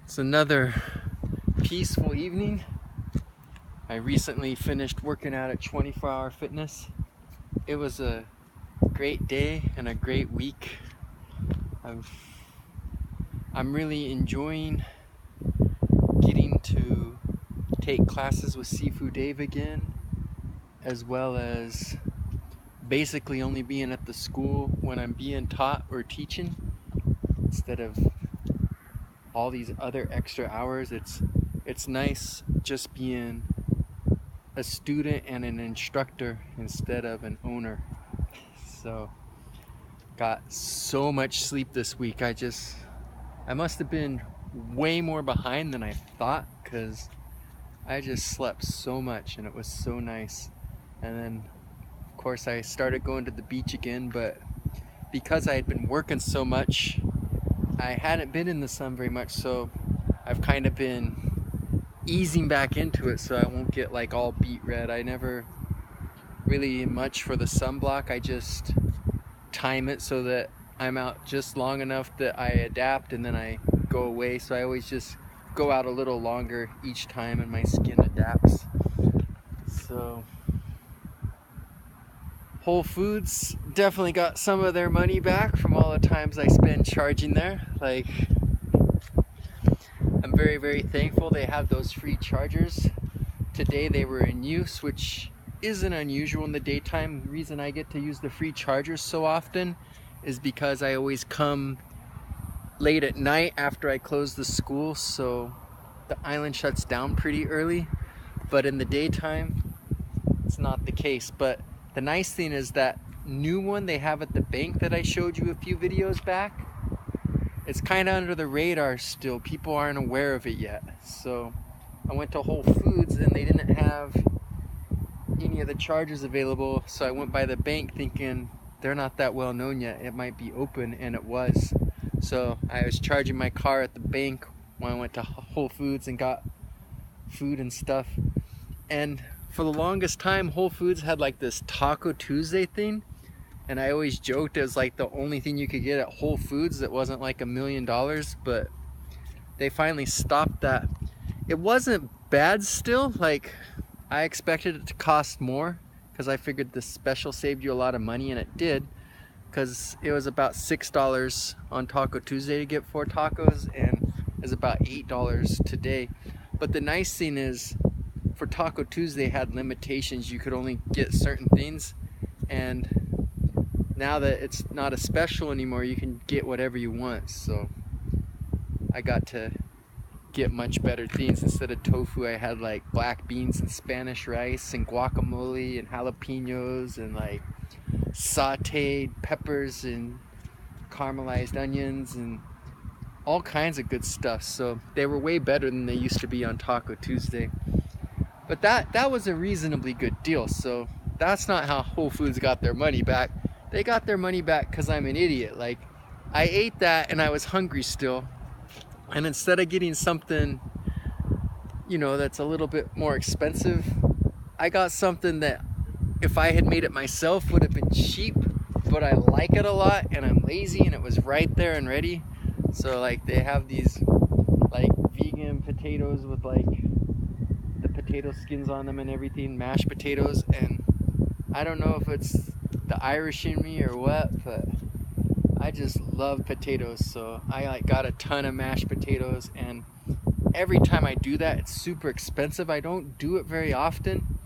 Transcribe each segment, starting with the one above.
It's another peaceful evening. I recently finished working out at 24 Hour Fitness. It was a great day and a great week. I'm really enjoying getting to take classes with Seafood Dave again, as well as basically only being at the school when I'm being taught or teaching instead of all these other extra hours. It's nice just being a student and an instructor instead of an owner. So got so much sleep this week. I must have been way more behind than I thought, because I just slept so much and it was so nice. And then of course I started going to the beach again, but because I had been working so much, I hadn't been in the sun very much, so I've kind of been easing back into it so I won't get like all beet red. I never really much for the sunblock. I just time it so that I'm out just long enough that I adapt and then I go away. So I always just go out a little longer each time and my skin adapts. So Whole Foods definitely got some of their money back from all the times I spend charging there. Like, I'm very, very thankful they have those free chargers. Today they were in use, which isn't unusual in the daytime. The reason I get to use the free chargers so often is because I always come late at night after I close the school, so the island shuts down pretty early. But in the daytime, it's not the case. But the nice thing is that new one they have at the bank that I showed you a few videos back, it's kind of under the radar still. People aren't aware of it yet. So I went to Whole Foods and they didn't have any of the chargers available, so I went by the bank thinking they're not that well known yet, it might be open, and it was. So I was charging my car at the bank when I went to Whole Foods and got food and stuff. And for the longest time, Whole Foods had like this Taco Tuesday thing, and I always joked it was like the only thing you could get at Whole Foods that wasn't like $1 million, but they finally stopped that. It wasn't bad still. Like, I expected it to cost more because I figured the special saved you a lot of money, and it did, because it was about $6 on Taco Tuesday to get 4 tacos, and it's about $8 today. But the nice thing is, for Taco Tuesday had limitations. You could only get certain things, and now that it's not a special anymore, you can get whatever you want. So I got to get much better things. Instead of tofu, I had like black beans and Spanish rice and guacamole and jalapenos and like sauteed peppers and caramelized onions and all kinds of good stuff. So they were way better than they used to be on Taco Tuesday. But that was a reasonably good deal. So that's not how Whole Foods got their money back. They got their money back because I'm an idiot. Like, I ate that and I was hungry still. And instead of getting something, you know, that's a little bit more expensive, I got something that if I had made it myself would have been cheap, but I like it a lot and I'm lazy and it was right there and ready. So like, they have these like vegan potatoes with like the potato skins on them and everything, mashed potatoes, and I don't know if it's the Irish in me or what, but I just love potatoes. So I like got a ton of mashed potatoes, and every time I do that, it's super expensive. I don't do it very often,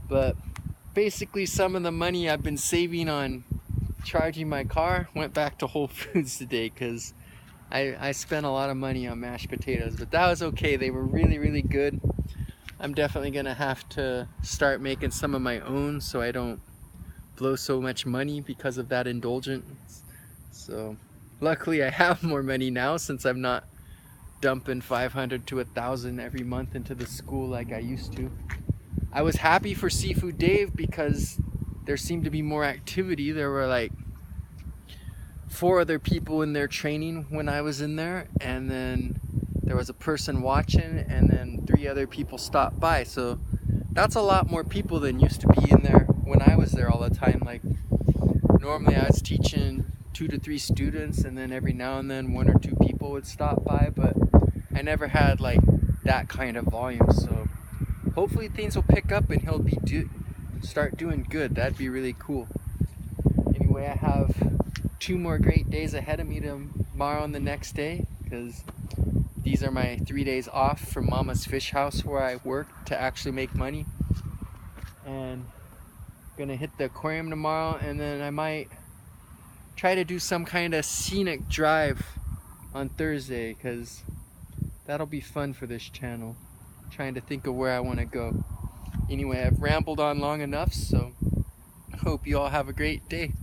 but basically some of the money I've been saving on charging my car went back to Whole Foods today, because I spent a lot of money on mashed potatoes, but that was okay. They were really, really good. I'm definitely gonna have to start making some of my own so I don't blow so much money because of that indulgence. So luckily I have more money now, since I'm not dumping $500 to $1,000 every month into the school like I used to. I was happy for Seafood Dave because there seemed to be more activity. There were like 4 other people in there training when I was in there, and then there was a person watching, and then 3 other people stopped by. So that's a lot more people than used to be in there when I was there all the time. Like, normally I was teaching 2 to 3 students, and then every now and then 1 or 2 people would stop by. But I never had like that kind of volume, so hopefully things will pick up and he'll start doing good. That'd be really cool. Anyway, I have 2 more great days ahead of me tomorrow and the next day, because these are my 3 days off from Mama's Fish House where I work to actually make money. And gonna hit the aquarium tomorrow, and then I might try to do some kind of scenic drive on Thursday, because that'll be fun for this channel. Trying to think of where I want to go. Anyway, I've rambled on long enough, so I hope you all have a great day.